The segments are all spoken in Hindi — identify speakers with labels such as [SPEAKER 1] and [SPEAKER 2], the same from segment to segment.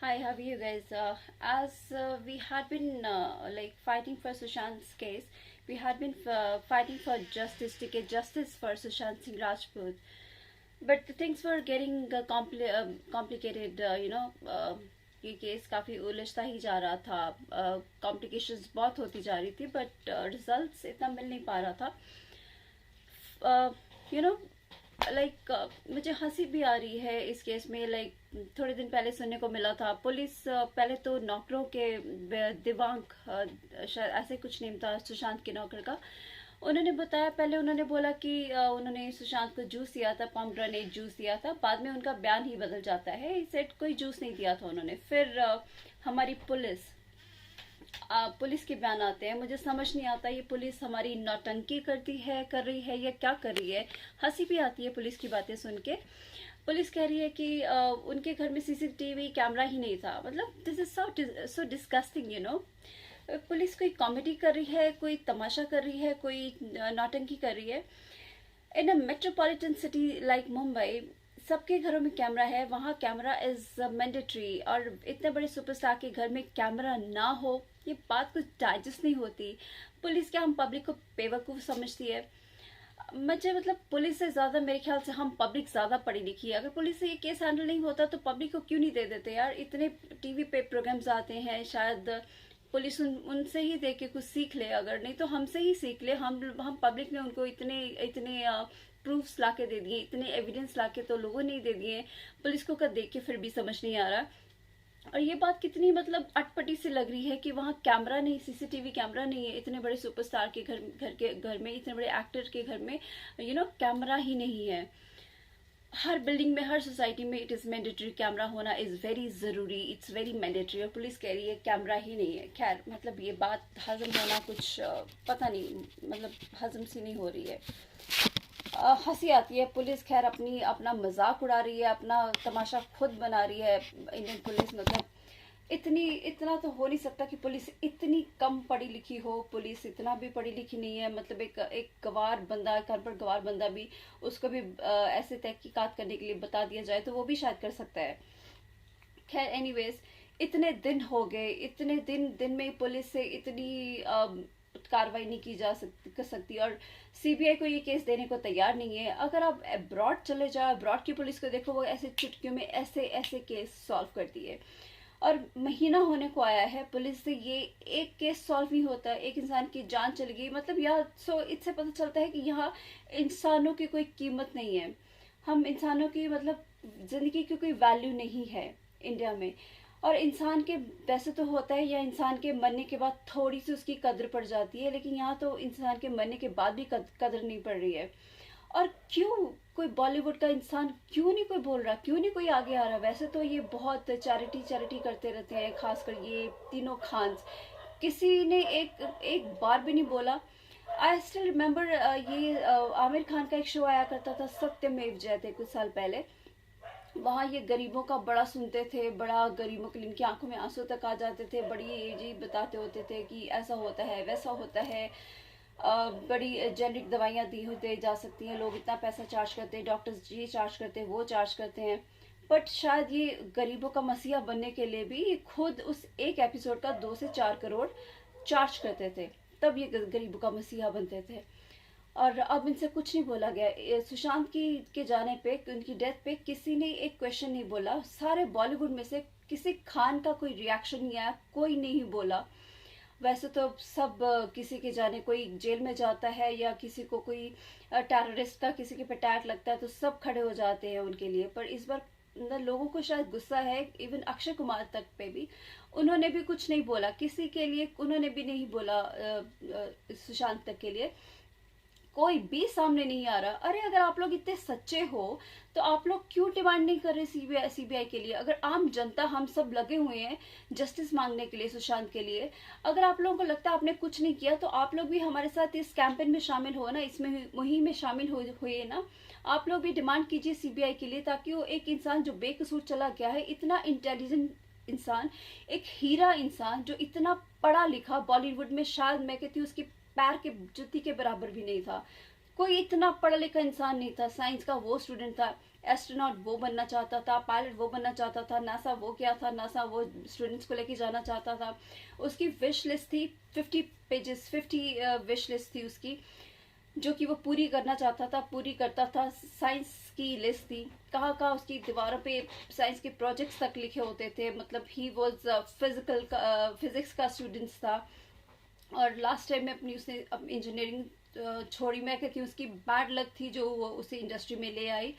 [SPEAKER 1] Hi, how are you guys? As we had been like fighting for Sushant's case, we had been fighting for justice to get justice for Sushant Singh Rajput. But the things were getting complicated. ये केस काफ़ी उलझता ही जा रहा था. कॉम्प्लिकेशंस बहुत होती जा रही थी, बट रिजल्ट्स इतना मिल नहीं पा रहा था. यू नो लाइक मुझे हंसी भी आ रही है इस केस में. थोड़े दिन पहले सुनने को मिला था, पुलिस पहले तो नौकरों के दिवांग शायद ऐसे कुछ नेम था सुशांत के नौकर का. उन्होंने बताया, पहले उन्होंने बोला कि उन्होंने सुशांत को जूस दिया था, पॉमग्रेनेट जूस दिया था. बाद में उनका बयान ही बदल जाता है, सेट कोई जूस नहीं दिया था उन्होंने. फिर हमारी पुलिस के बयान आते हैं. मुझे समझ नहीं आता ये पुलिस हमारी नौटंकी कर रही है या क्या कर रही है. हंसी भी आती है पुलिस की बातें सुन के. पुलिस कह रही है कि उनके घर में सीसीटीवी कैमरा ही नहीं था. मतलब this is so disgusting, police कोई कॉमेडी कर रही है, कोई तमाशा कर रही है, कोई नौटंकी कर रही है. In a metropolitan city like Mumbai, सबके घरों में कैमरा है. वहाँ कैमरा इज मैंडेटरी. और इतने बड़े सुपरस्टार के घर में कैमरा ना हो, ये बात कुछ डाइजेस्ट नहीं होती. पुलिस क्या हम पब्लिक को बेवकूफ़ समझती है? मुझे मतलब पुलिस से ज़्यादा मेरे ख्याल से हम पब्लिक ज़्यादा पढ़ी लिखी है. अगर पुलिस से ये केस हैंडल नहीं होता तो पब्लिक को क्यों नहीं दे देते यार? इतने टीवी पे प्रोग्राम्स आते हैं, शायद पुलिस उनसे ही देख के कुछ सीख ले. अगर नहीं तो हमसे ही सीख ले. हम पब्लिक ने उनको इतने इतने प्रूफ्स ला के दे दिए, इतने एविडेंस ला के तो लोगों ने ही दे दिए. पुलिस को कर देख के फिर भी समझ नहीं आ रहा. और ये बात कितनी मतलब अटपटी से लग रही है कि वहाँ कैमरा नहीं, सीसीटीवी कैमरा नहीं है. इतने बड़े सुपरस्टार के घर में, इतने बड़े एक्टर के घर में कैमरा ही नहीं है. हर बिल्डिंग में, हर सोसाइटी में इट इज़ मैंडेटरी. कैमरा होना इज़ वेरी ज़रूरी, इट्स वेरी मैंडेटरी. और पुलिस कह रही है कैमरा ही नहीं है. खैर, मतलब ये बात हजम होना कुछ पता नहीं, मतलब हजम सी नहीं हो रही है. हंसी आती है. पुलिस खैर अपना मजाक उड़ा रही है, अपना तमाशा खुद बना रही है. इंडियन पुलिस मतलब इतना तो हो नहीं सकता कि पुलिस इतनी कम पढ़ी लिखी हो. पुलिस इतना भी पढ़ी लिखी नहीं है. मतलब एक गवार बंदा, एक अनपढ़ गवार बंदा भी, उसको भी ऐसे तहकीकात करने के लिए बता दिया जाए तो वो भी शायद कर सकता है. खैर एनीवेज, इतने दिन हो गए, इतने दिन में पुलिस से इतनी कार्रवाई नहीं की कर सकती. और सीबीआई को ये केस देने को तैयार नहीं है. अगर आप अब्रॉड चले जाओ, अब्रॉड की पुलिस को देखो, वो ऐसे चुटकियों में ऐसे ऐसे केस सॉल्व करती है. और महीना होने को आया है, पुलिस से ये एक केस सॉल्व नहीं होता. एक इंसान की जान चली गई. मतलब यहाँ इससे पता चलता है कि यहाँ इंसानों की कोई कीमत नहीं है. हम इंसानों की मतलब जिंदगी की कोई वैल्यू नहीं है इंडिया में. और इंसान के वैसे तो होता है, या इंसान के मरने के बाद थोड़ी सी उसकी कद्र पड़ जाती है, लेकिन यहाँ तो इंसान के मरने के बाद भी कद्र नहीं पड़ रही है. और क्यों कोई बॉलीवुड का इंसान क्यों नहीं कोई बोल रहा, क्यों नहीं कोई आगे आ रहा? वैसे तो ये बहुत चैरिटी करते रहते हैं, खासकर ये तीनों खान्स. किसी ने एक एक बार भी नहीं बोला. आई स्टिल रिमेम्बर, ये आमिर खान का एक शो आया करता था, सत्यमेव जयते, कुछ साल पहले. वहाँ ये गरीबों का बड़ा सुनते थे, बड़ा गरीबों के लिए इनकी आंखों में आंसू तक आ जाते थे. बड़ी जी बताते होते थे कि ऐसा होता है, वैसा होता है. बड़ी जेनरिक दवाइयाँ दी जा सकती हैं, लोग इतना पैसा चार्ज करते हैं, डॉक्टर्स ये चार्ज करते हैं, वो चार्ज करते हैं. बट शायद ये गरीबों का मसीहा बनने के लिए भी खुद उस एक एपिसोड का 2 से 4 करोड़ चार्ज करते थे, तब ये गरीबों का मसीहा बनते थे. और अब इनसे कुछ नहीं बोला गया. सुशांत की के जाने पे, उनकी डेथ पे किसी ने एक क्वेश्चन नहीं बोला. सारे बॉलीवुड में से किसी खान का कोई रिएक्शन नहीं आया, कोई नहीं बोला. वैसे तो सब किसी के जाने कोई जेल में जाता है, या किसी को कोई टेररिस्ट का किसी के पे अटैक लगता है तो सब खड़े हो जाते हैं उनके लिए. पर इस बार लोगों को शायद गुस्सा है. इवन अक्षय कुमार तक पे भी उन्होंने भी कुछ नहीं बोला किसी के लिए. उन्होंने भी नहीं बोला सुशांत तक के लिए. कोई भी सामने नहीं आ रहा. अरे अगर आप लोग इतने सच्चे हो तो आप लोग क्यों डिमांड नहीं कर रहे सीबीआई के लिए? अगर आम जनता, हम सब लगे हुए हैं जस्टिस मांगने के लिए, सुशांत के लिए. अगर आप लोगों को लगता है आपने कुछ नहीं किया तो आप लोग भी हमारे साथ इस कैंपेन में शामिल हो ना, इसमें मुहिम में शामिल हुए ना. आप लोग भी डिमांड कीजिए सीबीआई के लिए, ताकि वो एक इंसान जो बेकसूर चला गया है, इतना इंटेलिजेंट इंसान, एक हीरा इंसान जो इतना पढ़ा लिखा, बॉलीवुड में शायद मैं कहती हूँ उसकी पैर के जुत्ती के बराबर भी नहीं था. कोई इतना पढ़ा लिखा इंसान नहीं था. साइंस का वो स्टूडेंट था, एस्ट्रोनॉट वो बनना चाहता था, पायलट वो बनना चाहता था, नासा वो क्या था, नासा वो स्टूडेंट्स को लेके जाना चाहता था। उसकी विश लिस्ट थी 50 पेजेस, 50 विश लिस्ट थी उसकी, जो कि वो पूरी करना चाहता था, पूरी करता था। साइंस की लिस्ट थी, कहाँ कहाँ उसकी दीवारों पे साइंस के प्रोजेक्ट्स तक लिखे होते थे। मतलब ही वॉज फिजिक्स का स्टूडेंट्स था। और लास्ट टाइम में अपनी उसने इंजीनियरिंग छोड़ी। मैं कहती हूँ उसकी बैड लक थी जो वो उसे इंडस्ट्री में ले आई।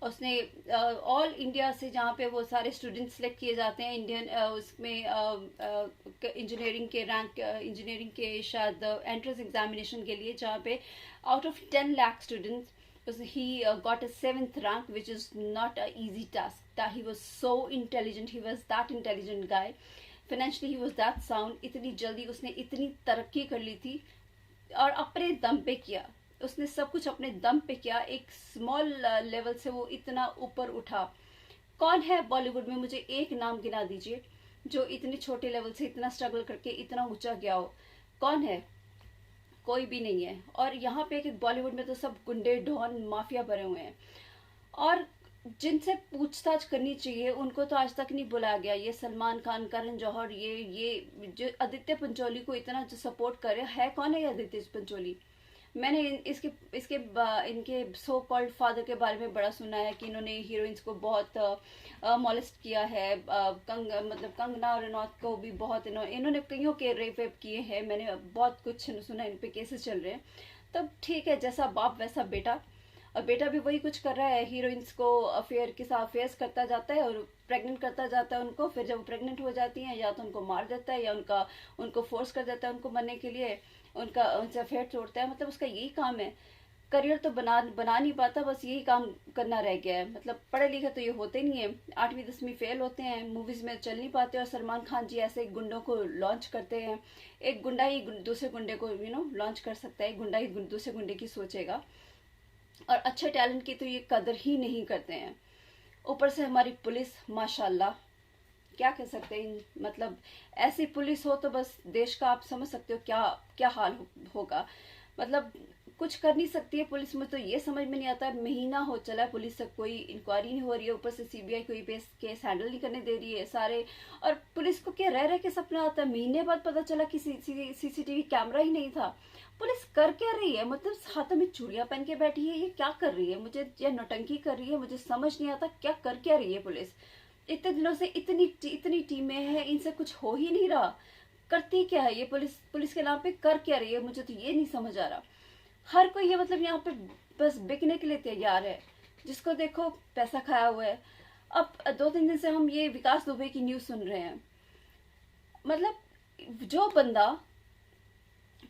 [SPEAKER 1] उसने ऑल इंडिया से जहाँ पे वो सारे स्टूडेंट्स सेलेक्ट किए जाते हैं इंडियन उसमें इंजीनियरिंग के रैंक, इंजीनियरिंग के शायद एंट्रेंस एग्जामिनेशन के लिए, जहाँ पे out of 10 lakh students he got a 7th rank, which is not a easy task. That he was so intelligent, he was that intelligent guy. Financially he was that sound. इतनी जल्दी उसने इतनी तरक्की कर ली थी और अपने दम पे किया। उसने सब कुछ अपने दम पे किया। एक स्मॉल लेवल से वो इतना ऊपर उठा। कौन है बॉलीवुड में, मुझे एक नाम गिना दीजिए जो इतने छोटे लेवल से इतना स्ट्रगल करके इतना ऊंचा गया हो। कौन है? कोई भी नहीं है। और यहाँ पे एक बॉलीवुड में तो सब गुंडे, डॉन, माफिया भरे हुए हैं। और जिनसे पूछताछ करनी चाहिए उनको तो आज तक नहीं बुलाया गया। ये सलमान खान, करण जौहर, ये जो आदित्य पंचोली को इतना जो सपोर्ट करे, है कौन है ये आदित्य पंचोली? मैंने इसके इसके इनके सो कॉल्ड फादर के बारे में बड़ा सुना है कि इन्होंने हीरोइंस को बहुत मॉलेस्ट किया है। मतलब कंगना रनौत को भी बहुत इन्होंने कईयों के रेप वेप किए हैं। मैंने बहुत कुछ सुना, इन पे केसेस चल रहे हैं। तब ठीक है, जैसा बाप वैसा बेटा। और बेटा भी वही कुछ कर रहा है, हीरोइंस को अफेयर के साथ अफेयर्स करता जाता है और प्रेग्नेंट करता जाता है उनको। फिर जब वो प्रेग्नेंट हो जाती हैं या तो उनको मार देता है या उनको फोर्स कर देता है उनको मरने के लिए, उनसे अफेयर तोड़ता है। मतलब उसका यही काम है। करियर तो बना नहीं पाता, बस यही काम करना रह गया है। मतलब पढ़े लिखे तो ये होते नहीं है, 8वीं 10वीं फेल होते हैं, मूवीज में चल नहीं पाते। और सलमान खान जी ऐसे गुंडों को लॉन्च करते हैं। एक गुंडा ही दूसरे गुंडे को लॉन्च कर सकता है, गुंडा ही दूसरे गुंडे की सोचेगा। और अच्छे टैलेंट की तो ये कदर ही नहीं करते हैं। ऊपर से हमारी पुलिस माशाल्लाह, क्या कह सकते हैं। मतलब ऐसी पुलिस हो तो बस देश का आप समझ सकते हो क्या क्या हाल होगा। मतलब कुछ कर नहीं सकती है पुलिस में, तो ये समझ में नहीं आता। महीना हो चला है पुलिस से कोई इंक्वायरी नहीं हो रही है, ऊपर से सीबीआई कोई केस हैंडल नहीं करने दे रही है सारे। और पुलिस को क्या रह के सपना आता है, महीने बाद पता चला कि सीसीटीवी कैमरा ही नहीं था। पुलिस कर क्या रही है? मतलब हाथों में चूड़ियां पहन के बैठी है, ये क्या कर रही है? मुझे या नौटंकी कर रही है, मुझे समझ नहीं आता क्या कर क्या रही है पुलिस। इतने दिनों से इतनी टीमें हैं, इनसे कुछ हो ही नहीं रहा। करती क्या है ये पुलिस के नाम पे कर क्या रही है? मुझे तो ये नहीं समझ आ रहा। हर कोई ये मतलब यहाँ पे बस बिकने के लिए तैयार है, जिसको देखो पैसा खाया हुआ है। अब 2-3 दिन से हम ये विकास दुबे की न्यूज सुन रहे हैं। मतलब जो बंदा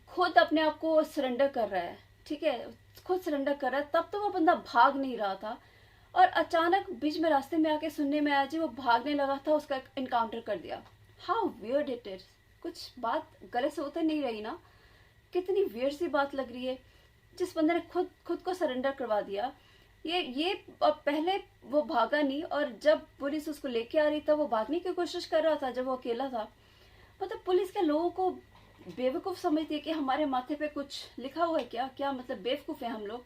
[SPEAKER 1] खुद अपने आप को सरेंडर कर रहा है, ठीक है, खुद सरेंडर कर रहा है, तब तो वो बंदा भाग नहीं रहा था। और अचानक बीच में रास्ते में आके सुनने में आया जी वो भागने लगा था, उसका इनकाउंटर कर दिया। How weird it is. कुछ बात गले से उतर नहीं रही ना? कितनी वियर्ड सी बात लग रही है। जिस बंदे ने खुद को सरेंडर करवा दिया, ये पहले वो भागा नहीं, और जब पुलिस उसको लेके आ रही था वो भागने की कोशिश कर रहा था जब वो अकेला था। मतलब पुलिस के लोगों को बेवकूफ समझती है कि हमारे माथे पे कुछ लिखा हुआ है क्या? क्या मतलब बेवकूफ है हम लोग?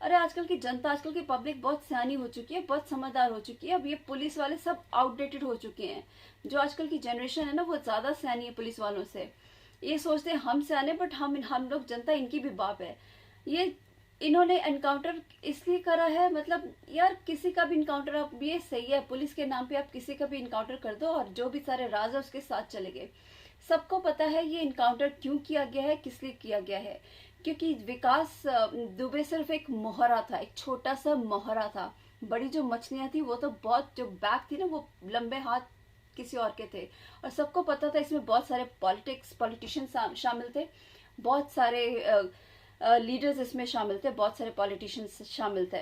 [SPEAKER 1] अरे आजकल की जनता, आजकल की पब्लिक बहुत सियानी हो चुकी है, बहुत समझदार हो चुकी है। अब ये पुलिस वाले सब आउटडेटेड हो चुके हैं। जो आजकल की जनरेशन है ना, वो ज्यादा सियानी है पुलिस वालों से। ये सोचते हैं हम सियाने, बट हम लोग जनता इनकी भी बाप है। ये इन्होंने एनकाउंटर इसलिए करा है, मतलब यार किसी का भी इनकाउंटर, आप ये सही है पुलिस के नाम पे आप किसी का भी इनकाउंटर कर दो और जो भी सारे राज है उसके साथ चले गए। सबको पता है ये इनकाउंटर क्यों किया गया है, किस लिए किया गया है। क्योंकि विकास दुबे सिर्फ एक मोहरा था, एक छोटा सा मोहरा था। बड़ी जो मछलियां थी वो तो बहुत, जो बैग थी ना वो लंबे हाथ किसी और के थे। और सबको पता था इसमें बहुत सारे पॉलिटिशियन शामिल थे, बहुत सारे लीडर्स इसमें शामिल थे, बहुत सारे पॉलिटिशियंस शामिल थे।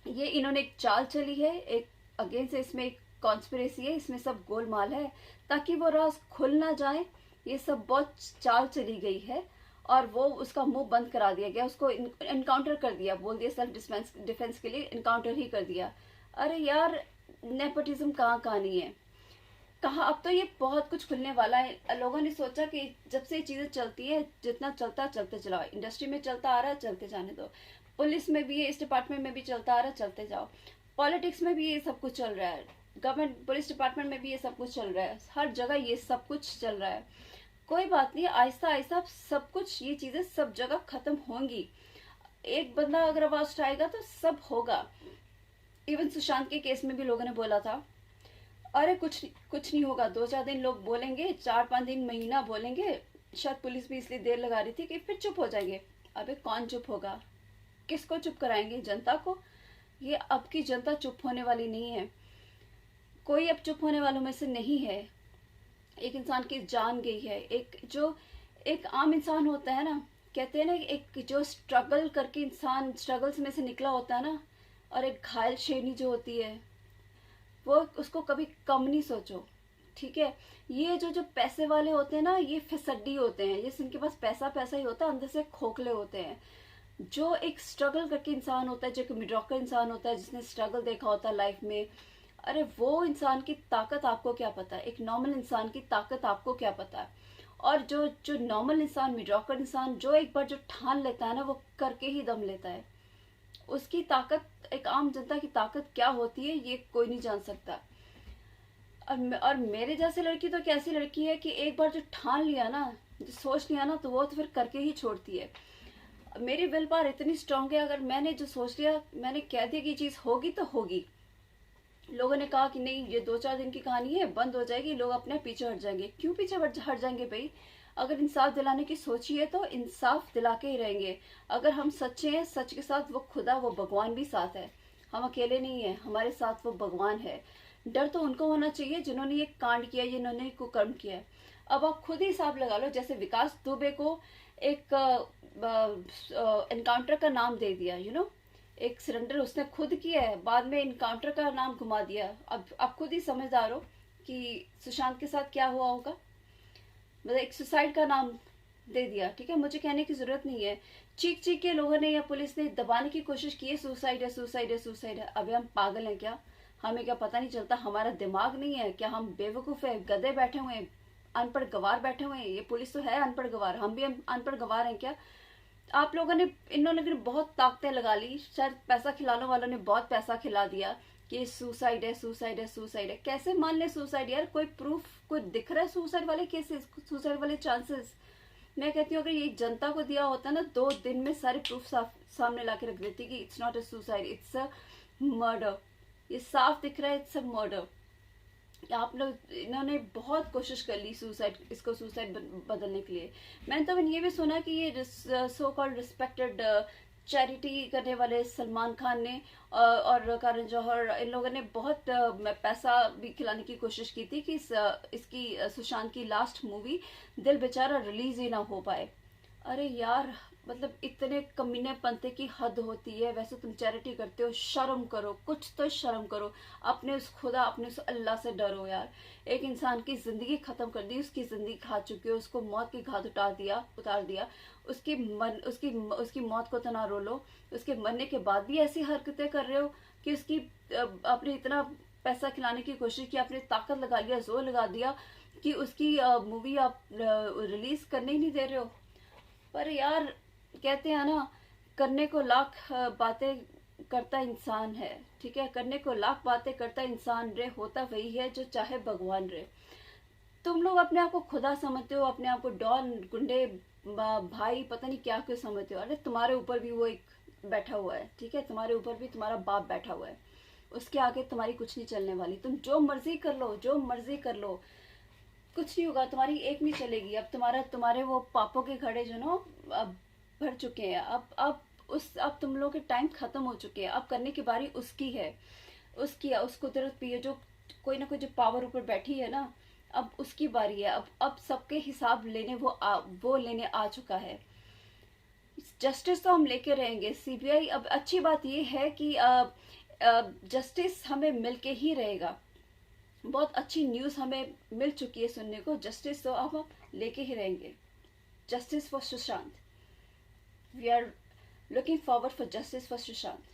[SPEAKER 1] ये इन्होंने एक चाल चली है, एक अगेन से इसमें एक कॉन्स्पिरेसी है, इसमें सब गोलमाल है ताकि वो राज खुल ना जाए। ये सब बहुत चाल चली गई है और वो उसका मुंह बंद करा दिया गया, उसको इनकाउंटर कर दिया, बोल दिया सेल्फ डिफेंस के लिए इनकाउंटर ही कर दिया। अरे यार नेपोटिज्म कहाँ नहीं है, कहाँ? अब तो ये बहुत कुछ खुलने वाला है। लोगों ने सोचा कि जब से ये चीजें चलती है, जितना चलता चलते चलाओ, इंडस्ट्री में चलता आ रहा है चलते जाने दो, पुलिस में भी है, इस डिपार्टमेंट में भी चलता आ रहा है चलते जाओ। पॉलिटिक्स में भी ये सब कुछ चल रहा है, गवर्नमेंट पुलिस डिपार्टमेंट में भी ये सब कुछ चल रहा है, हर जगह ये सब कुछ चल रहा है। कोई बात नहीं, आहिस्ता आहिस्ता सब कुछ, ये चीजें सब जगह खत्म होंगी। एक बंदा अगर आवाज उठाएगा तो सब होगा। इवन सुशांत के केस में भी लोगों ने बोला था अरे कुछ नहीं होगा, 2-4 दिन लोग बोलेंगे, 4-5 दिन, महीना बोलेंगे, शायद पुलिस भी इसलिए देर लगा रही थी कि फिर चुप हो जाएंगे। अबे कौन चुप होगा? किसको चुप कराएंगे? जनता को? ये अब की जनता चुप होने वाली नहीं है, कोई अब चुप होने वालों में से नहीं है। एक इंसान की जान गई है, एक आम इंसान होता है ना, कहते हैं ना, एक जो स्ट्रगल करके इंसान स्ट्रगल्स में से निकला होता है ना, और एक घायल शेरनी जो होती है, वो उसको कभी कम नहीं सोचो, ठीक है। ये जो पैसे वाले होते हैं ना, ये फिसड्डी होते हैं, ये जिनके पास पैसा पैसा ही होता है, अंदर से खोखले होते हैं। जो एक स्ट्रगल करके इंसान होता है, जो एक मिडॉकर इंसान होता है, जिसने स्ट्रगल देखा होता है लाइफ में, अरे वो इंसान की ताकत आपको क्या पता है, एक नॉर्मल इंसान की ताकत आपको क्या पता है। और जो नॉर्मल इंसान, मिडॉकर इंसान, जो एक बार जो ठान लेता है ना, वो करके ही दम लेता है। उसकी ताकत, एक आम जनता की ताकत क्या होती है, ये कोई नहीं जान सकता। और मेरे जैसे लड़की तो कैसी लड़की है कि एक बार जो ठान लिया ना, जो सोच लिया ना, तो वो तो फिर करके ही छोड़ती है। मेरी विल पावर इतनी स्ट्रांग है, अगर मैंने जो सोच लिया, मैंने कह दिया कि चीज होगी तो होगी। लोगों ने कहा कि नहीं, ये 2-4 दिन की कहानी है, बंद हो जाएगी, लोग अपने पीछे हट जाएंगे। क्यों पीछे हट जाएंगे भाई? अगर इंसाफ दिलाने की सोची है तो इंसाफ दिला के ही रहेंगे। अगर हम सच्चे हैं, सच के साथ वो खुदा, वो भगवान भी साथ है, हम अकेले नहीं है, हमारे साथ वो भगवान है। डर तो उनको होना चाहिए जिन्होंने ये कांड किया, जिन्होंने कुकर्म किया है। अब आप खुद ही हिसाब लगा लो, जैसे विकास दुबे को एक एनकाउंटर का नाम दे दिया, एक सरेंडर उसने खुद किया है, बाद में इनकाउंटर का नाम घुमा दिया। अब आप खुद ही समझदार हो कि सुशांत के साथ क्या हुआ होगा। मतलब एक सुसाइड का नाम दे दिया, ठीक है, मुझे कहने की जरूरत नहीं है। चीख चीख के लोगों ने या पुलिस ने दबाने की कोशिश की है, सुसाइड है, सुसाइड है, सुसाइड है। अबे हम पागल हैं क्या? हमें क्या पता नहीं चलता? हमारा दिमाग नहीं है क्या? हम बेवकूफ है, गधे बैठे हुए हैं, अनपढ़ गवार बैठे हुए हैं? ये पुलिस तो है अनपढ़ गवार, हम भी अनपढ़ गवार हैं क्या? आप लोगों ने, इन्होंने भी बहुत ताकतें लगा ली, शायद पैसा खिलाने वालों ने बहुत पैसा खिला दिया कि सुसाइड है, सुसाइड है, सुसाइड है। कैसे मान ले सुसाइड यार? कोई प्रूफ, कोई दिख रहा है सुसाइड वाले केसेस, सुसाइड वाले चांसेस? मैं कहती हूँ अगर ये जनता को दिया होता ना, 2 दिन में सारे प्रूफ सामने ला के रख देती कि it's not a suicide, it's a murder. ये साफ दिख रहा है, इट्स अ मर्डर। आप लोग, इन्होंने बहुत कोशिश कर ली सुसाइड, इसको सुसाइड बदलने के लिए। मैंने तो ये भी सुना कि ये सो कॉल्ड रिस्पेक्टेड चैरिटी करने वाले सलमान खान ने और करण जौहर, इन लोगों ने बहुत पैसा भी खिलाने की कोशिश की थी कि इसकी सुशांत की लास्ट मूवी दिल बेचारा रिलीज ही ना हो पाए। अरे यार, मतलब इतने कमीने पंते की हद होती है। वैसे तुम चैरिटी करते हो, शर्म करो, कुछ तो शर्म करो। अपने उस खुदा, अपने उस अल्लाह से डरो यार। एक इंसान की जिंदगी खत्म कर दी, उसकी जिंदगी खा चुके हो, उसको मौत की घाट उतार दिया। उसकी मौत को तो ना रो लो, उसके मरने के बाद भी ऐसी हरकतें कर रहे हो कि उसकी आपने इतना पैसा खिलाने की कोशिश की, आपने ताकत लगा लिया, जोर लगा दिया कि उसकी मूवी आप रिलीज करने ही नहीं दे रहे हो। पर यार, कहते हैं ना, करने को लाख बातें करता इंसान है, ठीक है, करने को लाख बातें करता इंसान रे, होता वही है जो चाहे भगवान रे। तुम लोग अपने आप को खुदा समझते हो, अपने आप को डॉन, गुंडे, भाई, पता नहीं क्या क्यों समझते हो। अरे तुम्हारे ऊपर भी वो एक बैठा हुआ है, ठीक है, तुम्हारे ऊपर भी तुम्हारा बाप बैठा हुआ है, उसके आगे तुम्हारी कुछ नहीं चलने वाली। तुम जो मर्जी कर लो, जो मर्जी कर लो, कुछ नहीं होगा, तुम्हारी एक नहीं चलेगी। अब तुम्हारे वो पापों के घड़े जो ना अब भर चुके हैं। अब तुम लोगों के टाइम खत्म हो चुके हैं। अब करने की बारी उसकी है, उस कुदरत पे जो कोई ना कोई जो पावर ऊपर बैठी है ना, अब उसकी बारी है। अब सबके हिसाब लेने वो लेने आ चुका है। जस्टिस तो हम लेके रहेंगे। सीबीआई, अब अच्छी बात ये है कि जस्टिस हमें मिलके ही रहेगा। बहुत अच्छी न्यूज हमें मिल चुकी है सुनने को। जस्टिस तो अब हम लेके ही रहेंगे। Justice for Sushant, we are looking forward for justice for Sushant.